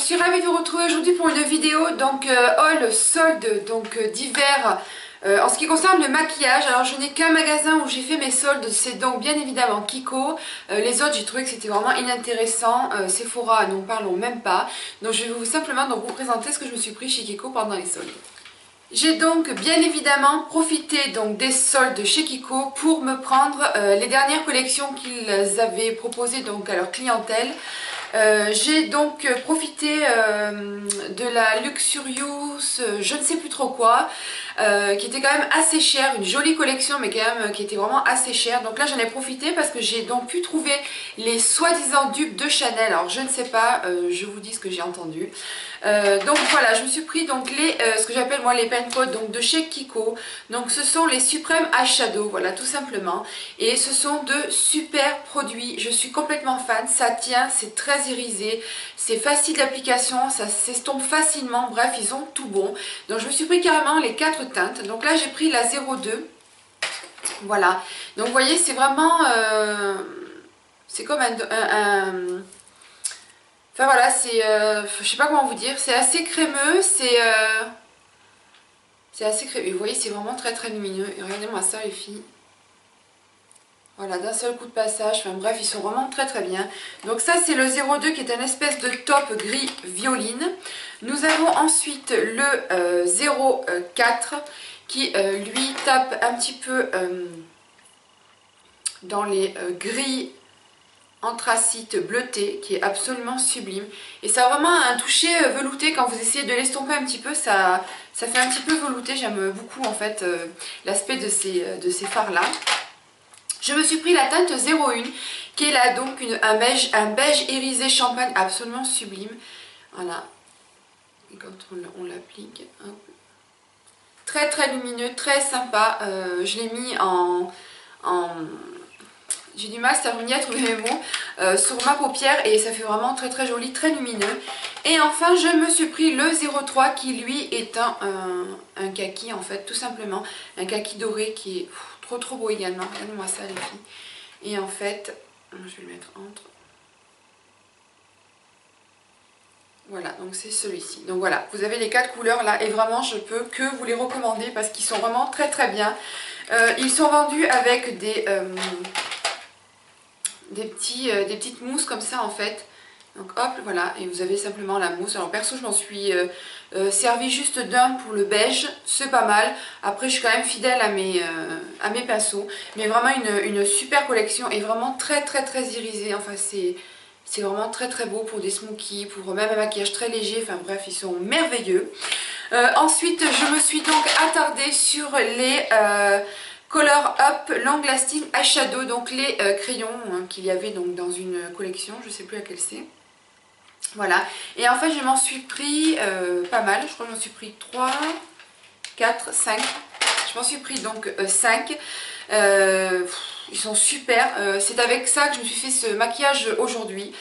suis ravie de vous retrouver aujourd'hui pour une vidéo donc haul solde d'hiver en ce qui concerne le maquillage. Alors je n'ai qu'un magasin où j'ai fait mes soldes, c'est donc bien évidemment Kiko. Les autres j'ai trouvé que c'était vraiment inintéressant. Sephora, n'en parlons même pas. Donc je vais simplement vous présenter ce que je me suis pris chez Kiko pendant les soldes. J'ai donc bien évidemment profité donc des soldes chez Kiko pour me prendre les dernières collections qu'ils avaient proposées donc à leur clientèle. J'ai donc profité de la Luxurious, je ne sais plus trop quoi, qui était quand même assez chère, une jolie collection mais quand même qui était vraiment assez chère. Donc là j'en ai profité parce que j'ai donc pu trouver les soi-disant dupes de Chanel. Alors je ne sais pas, je vous dis ce que j'ai entendu. Donc voilà, je me suis pris donc ce que j'appelle moi les pen pots donc de chez Kiko. Donc ce sont les Supreme Eyeshadow, voilà tout simplement. Et ce sont de super produits, je suis complètement fan, ça tient, c'est très irisé, c'est facile d'application, ça s'estompe facilement, bref ils ont tout bon. Donc je me suis pris carrément les 4 teintes, donc là j'ai pris la 02, voilà. Donc vous voyez c'est vraiment, c'est comme enfin voilà, c'est, je sais pas comment vous dire, c'est assez crémeux, c'est assez crémeux, vous voyez c'est vraiment très très lumineux, et regardez-moi ça les filles. Voilà, d'un seul coup de passage, enfin bref, ils sont vraiment très très bien. Donc ça c'est le 02 qui est un espèce de top gris violine. Nous avons ensuite le 04 qui lui tape un petit peu dans les gris anthracite bleuté, qui est absolument sublime. Et ça a vraiment un toucher velouté, quand vous essayez de l'estomper un petit peu, ça fait un petit peu velouté. J'aime beaucoup en fait l'aspect de ces fards là. Je me suis pris la teinte 01 qui est là donc un beige irisé champagne absolument sublime. Voilà. Et quand on l'applique, très très lumineux, très sympa. Je l'ai mis j'ai du mal à trouver mes mots sur ma paupière et ça fait vraiment très très joli, très lumineux. Et enfin je me suis pris le 03 qui lui est un kaki en fait, tout simplement. Un kaki doré qui est trop beau également. Regardez-moi ça les filles. Et en fait, je vais le mettre entre. Voilà, donc c'est celui-ci. Donc voilà, vous avez les 4 couleurs là et vraiment je peux que vous les recommander parce qu'ils sont vraiment très très bien. Ils sont vendus avec des petites mousses comme ça en fait. Donc hop, voilà, et vous avez simplement la mousse. Alors perso, je m'en suis servi juste d'un pour le beige, c'est pas mal. Après, je suis quand même fidèle à mes pinceaux. Mais vraiment une super collection et vraiment très très très irisée. Enfin, c'est vraiment très très beau pour des smokies, pour même un maquillage très léger. Enfin bref, ils sont merveilleux. Ensuite, je me suis donc attardée sur les Color Up Long Lasting Eyeshadow, donc les crayons qu'il y avait donc dans une collection, je sais plus laquelle c'est. Voilà, et en fait je m'en suis pris pas mal, je crois que je m'en suis pris 3, 4, 5, je m'en suis pris donc 5, ils sont super, c'est avec ça que je me suis fait ce maquillage aujourd'hui,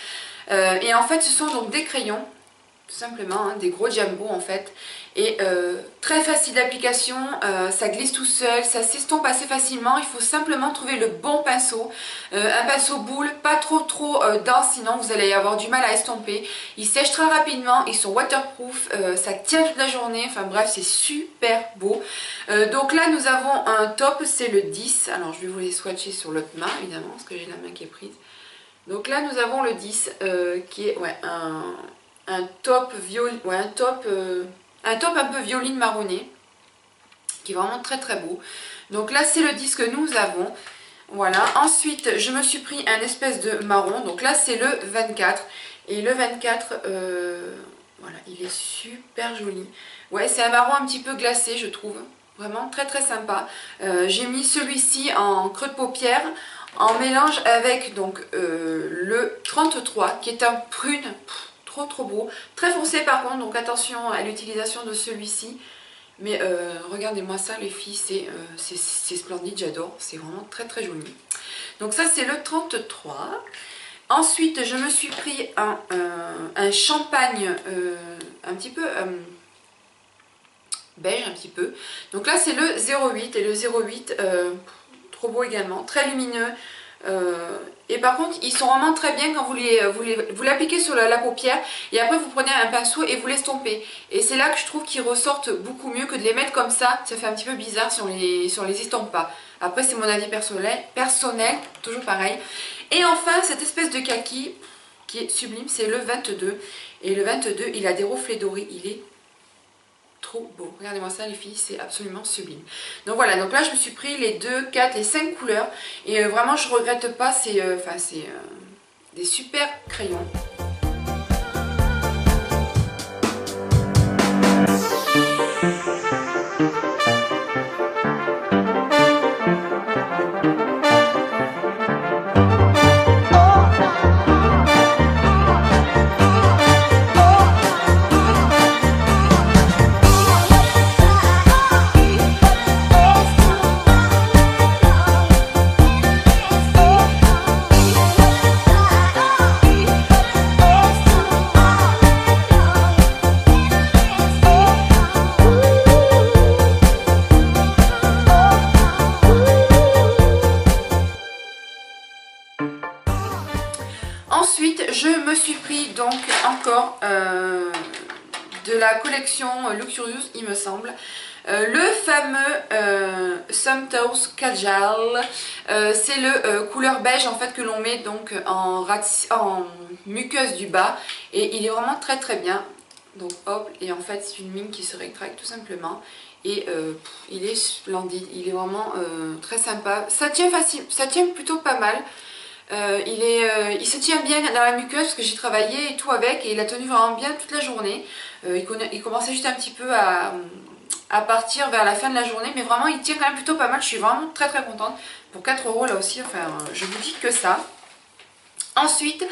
et en fait ce sont donc des crayons, tout simplement, des gros jumbo en fait, et très facile d'application, ça glisse tout seul, ça s'estompe assez facilement. Il faut simplement trouver le bon pinceau, un pinceau boule, pas trop dense, sinon vous allez avoir du mal à estomper. Ils sèchent très rapidement, ils sont waterproof, ça tient toute la journée, enfin bref c'est super beau. Donc là nous avons un top, c'est le 10, alors je vais vous les swatcher sur l'autre main évidemment, parce que j'ai la main qui est prise. Donc là nous avons le 10 qui est un top violet, un top un peu violine marronné, qui est vraiment très très beau. Donc là c'est le 10 que nous avons. Voilà, ensuite je me suis pris un espèce de marron, donc là c'est le 24. Et le 24, voilà, il est super joli. Ouais, c'est un marron un petit peu glacé je trouve, vraiment très très sympa. J'ai mis celui-ci en creux de paupière, en mélange avec donc le 33 qui est un prune. Trop beau, très foncé par contre, donc attention à l'utilisation de celui-ci. Mais regardez-moi ça les filles, c'est splendide, j'adore, c'est vraiment très très joli. Donc ça c'est le 33. Ensuite je me suis pris un champagne un petit peu beige un petit peu. Donc là c'est le 08 et le 08 trop beau également, très lumineux. Et par contre, ils sont vraiment très bien quand vous l'appliquez sur la paupière et après vous prenez un pinceau et vous l'estompez. Et c'est là que je trouve qu'ils ressortent beaucoup mieux que de les mettre comme ça fait un petit peu bizarre si on les estompe pas. Après, c'est mon avis personnel, toujours pareil. Et enfin, cette espèce de kaki qui est sublime, c'est le 22. Et le 22, il a des reflets dorés, il est trop beau. Regardez-moi ça les filles, c'est absolument sublime. Donc voilà, donc là je me suis pris les 2, 4, les 5 couleurs. Et vraiment je regrette pas, c'est des super crayons. Ensuite, je me suis pris donc encore de la collection Luxurious, il me semble, le fameux Sumter's Cajal. C'est le couleur beige en fait que l'on met donc en muqueuse du bas et il est vraiment très très bien. Donc hop, et en fait c'est une mine qui se rétracte tout simplement. Et il est splendide, il est vraiment très sympa. Ça tient facile, ça tient plutôt pas mal. Il se tient bien dans la muqueuse parce que j'ai travaillé et tout avec et il a tenu vraiment bien toute la journée. Il commençait juste un petit peu à partir vers la fin de la journée, mais vraiment il tient quand même plutôt pas mal. Je suis vraiment très très contente. Pour 4 € là aussi, enfin je vous dis que ça. Ensuite,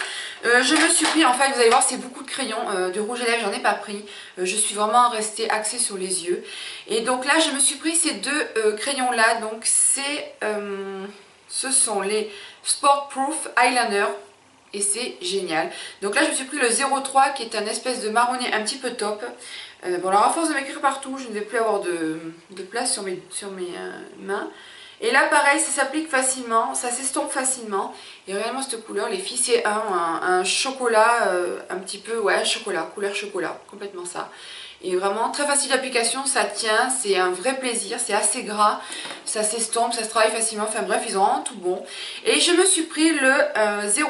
je me suis pris, en fait vous allez voir c'est beaucoup de crayons, de rouge à lèvres, j'en ai pas pris. Je suis vraiment restée axée sur les yeux. Et donc là je me suis pris ces deux crayons là, donc ce sont les Sport Proof Eyeliner et c'est génial. Donc là je me suis pris le 03 qui est un espèce de marronnier un petit peu top. Bon alors à force de m'écrire partout je ne vais plus avoir de place sur mes mains. Et là pareil ça s'applique facilement, ça s'estompe facilement. Et réellement cette couleur les filles c'est un chocolat, un petit peu ouais chocolat, couleur chocolat, complètement ça. Et vraiment très facile d'application, ça tient, c'est un vrai plaisir, c'est assez gras, ça s'estompe, ça se travaille facilement, enfin bref ils ont vraiment tout bon. Et je me suis pris le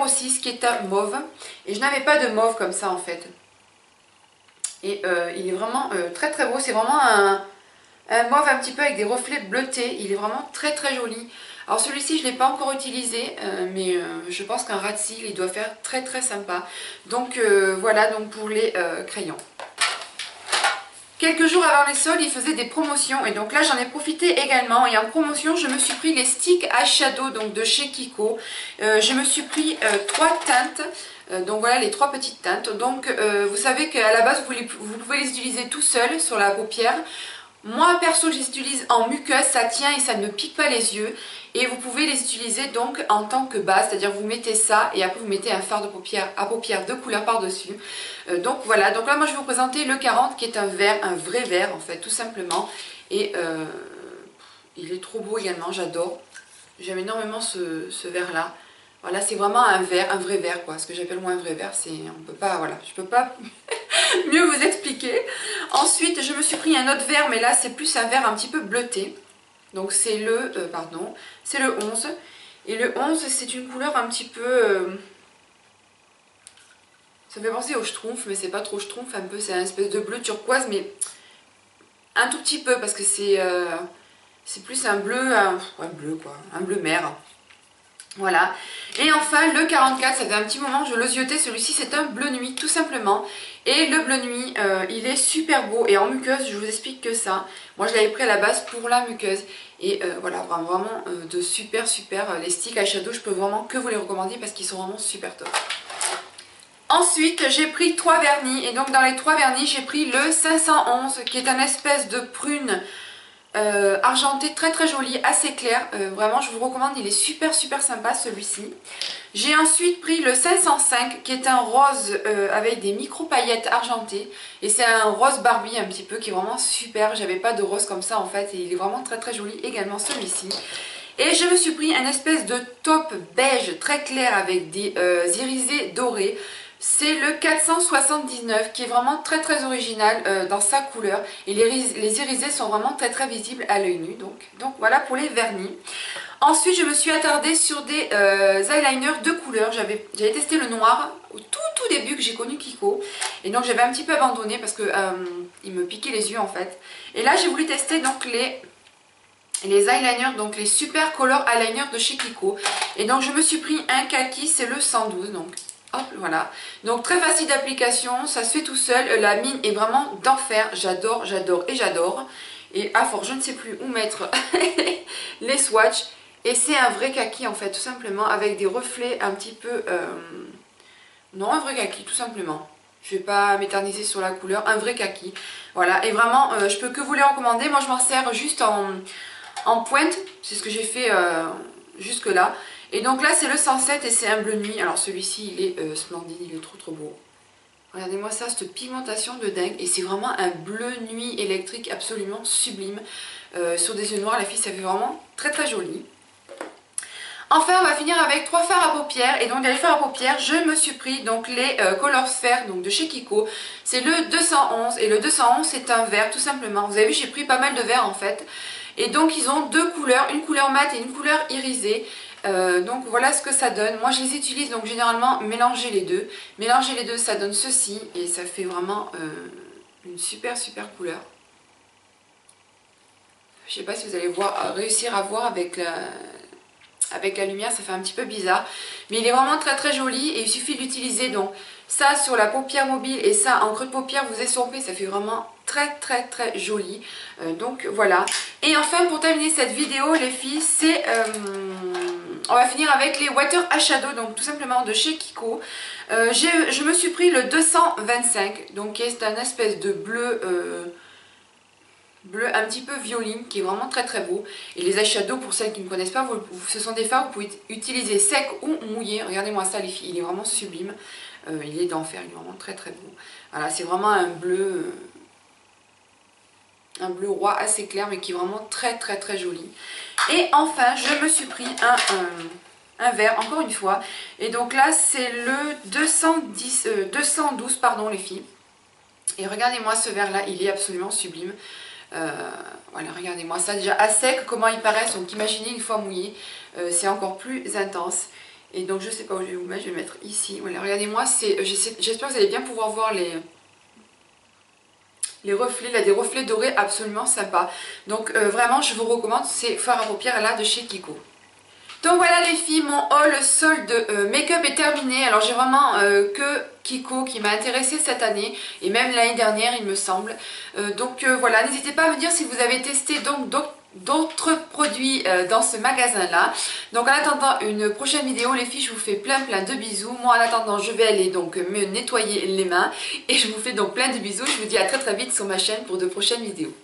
06 qui est un mauve, et je n'avais pas de mauve comme ça en fait. Et il est vraiment très très beau, c'est vraiment un mauve un petit peu avec des reflets bleutés, il est vraiment très très joli. Alors celui-ci je ne l'ai pas encore utilisé, mais je pense qu'un ras de cils il doit faire très très sympa. Donc voilà donc pour les crayons. Quelques jours avant les soldes, ils faisaient des promotions et donc là j'en ai profité également. Et en promotion, je me suis pris les sticks eyeshadow donc de chez Kiko. Je me suis pris 3 teintes, donc voilà les 3 petites teintes. Donc vous savez qu'à la base vous pouvez les utiliser tout seul sur la paupière. Moi perso je les utilise en muqueuse, ça tient et ça ne pique pas les yeux. Et vous pouvez les utiliser donc en tant que base, c'est-à-dire vous mettez ça et après vous mettez un fard de paupière à paupières de couleur par-dessus. Donc voilà, donc là moi je vais vous présenter le 40 qui est un vert, un vrai vert en fait tout simplement. Et il est trop beau également, j'adore. J'aime énormément ce vert là. Voilà, c'est vraiment un vert, un vrai vert quoi. Ce que j'appelle moi un vrai vert, c'est on peut pas, voilà, je peux pas mieux vous expliquer. Ensuite je me suis pris un autre vert, mais là c'est plus un vert un petit peu bleuté. Donc c'est le, c'est le 11. Et le 11 c'est une couleur un petit peu... ça me fait penser au schtroumpf, mais c'est pas trop schtroumpf, un peu, c'est un espèce de bleu turquoise, mais un tout petit peu, parce que c'est plus un bleu, ouais, bleu quoi, un bleu mer. Voilà. Et enfin le 44, ça fait un petit moment que je le ziotais, celui-ci c'est un bleu nuit tout simplement. Et le bleu nuit, il est super beau et en muqueuse, je vous explique que ça. Moi je l'avais pris à la base pour la muqueuse. Et voilà, vraiment de super, les sticks eyeshadow, je peux vraiment que vous les recommander parce qu'ils sont vraiment super top. Ensuite, j'ai pris 3 vernis et donc dans les 3 vernis, j'ai pris le 511 qui est un espèce de prune argenté très très joli, assez clair. Vraiment, je vous recommande, il est super sympa celui-ci. J'ai ensuite pris le 505 qui est un rose avec des micro paillettes argentées. Et c'est un rose Barbie un petit peu qui est vraiment super. J'avais pas de rose comme ça en fait et il est vraiment très joli également celui-ci. Et je me suis pris un espèce de top beige très clair avec des irisés dorés. C'est le 479 qui est vraiment très très original dans sa couleur. Et les irisés sont vraiment très très visibles à l'œil nu. Donc voilà pour les vernis. Ensuite, je me suis attardée sur des eyeliners de couleur. J'avais testé le noir au tout début que j'ai connu Kiko. Et donc j'avais un petit peu abandonné parce que il me piquait les yeux en fait. Et là, j'ai voulu tester donc les eyeliners, donc les super color eyeliners de chez Kiko. Et donc je me suis pris un kaki, c'est le 112. Donc hop, voilà. Donc très facile d'application, ça se fait tout seul. La mine est vraiment d'enfer. J'adore, j'adore et j'adore. Et à force, je ne sais plus où mettre les swatchs. Et c'est un vrai kaki en fait, tout simplement, avec des reflets un petit peu... Non, un vrai kaki, tout simplement. Je ne vais pas m'éterniser sur la couleur, un vrai kaki. Voilà, et vraiment, je peux que vous les recommander. Moi, je m'en sers juste en pointe. C'est ce que j'ai fait jusque là. Et donc là, c'est le 107 et c'est un bleu nuit. Alors celui-ci, il est splendide, il est trop beau. Regardez-moi ça, cette pigmentation de dingue. Et c'est vraiment un bleu nuit électrique absolument sublime. Sur des yeux noirs, la fille, ça fait vraiment très très joli. Enfin, on va finir avec 3 fards à paupières. Et donc, dans les fards à paupières, je me suis pris donc les Color Sphere donc de chez Kiko. C'est le 211. Et le 211, c'est un vert tout simplement. Vous avez vu, j'ai pris pas mal de verts en fait. Et donc, ils ont deux couleurs, une couleur mate et une couleur irisée. Donc, voilà ce que ça donne. Moi, je les utilise donc généralement mélanger les deux. Mélanger les deux, ça donne ceci. Et ça fait vraiment une super couleur. Je sais pas si vous allez réussir à voir avec la lumière, ça fait un petit peu bizarre, mais il est vraiment très joli. Et il suffit d'utiliser donc ça sur la paupière mobile et ça en creux de paupière, vous estompez, ça fait vraiment très joli. Donc voilà. Et enfin, pour terminer cette vidéo les filles, c'est on va finir avec les Water Eyeshadow, donc tout simplement de chez Kiko. Je me suis pris le 225, donc qui est un espèce de bleu bleu un petit peu violine qui est vraiment très beau. Et les eyeshadows, pour celles qui ne connaissent pas, ce sont des fards que vous pouvez utiliser sec ou mouillé. Regardez-moi ça les filles, il est vraiment sublime. Il est d'enfer, il est vraiment très beau. Voilà, c'est vraiment un bleu roi assez clair mais qui est vraiment très joli. Et enfin, je me suis pris un vert, encore une fois. Et donc là, c'est le 212, pardon les filles. Et regardez-moi ce vert là, il est absolument sublime. Voilà, regardez-moi ça déjà à sec, comment ils paraissent. Donc imaginez une fois mouillé, c'est encore plus intense. Et donc je sais pas où je vais vous mettre, je vais mettre ici. Voilà, regardez-moi, j'espère que vous allez bien pouvoir voir les reflets, là des reflets dorés absolument sympas. Donc vraiment je vous recommande ces fards à paupières là de chez Kiko. Donc voilà les filles, mon haul solde make-up est terminé. Alors j'ai vraiment que Kiko qui m'a intéressée cette année et même l'année dernière il me semble. Donc voilà, n'hésitez pas à me dire si vous avez testé donc d'autres produits dans ce magasin là. Donc en attendant une prochaine vidéo les filles, je vous fais plein de bisous. Moi en attendant je vais aller donc me nettoyer les mains et je vous fais donc plein de bisous. Je vous dis à très vite sur ma chaîne pour de prochaines vidéos.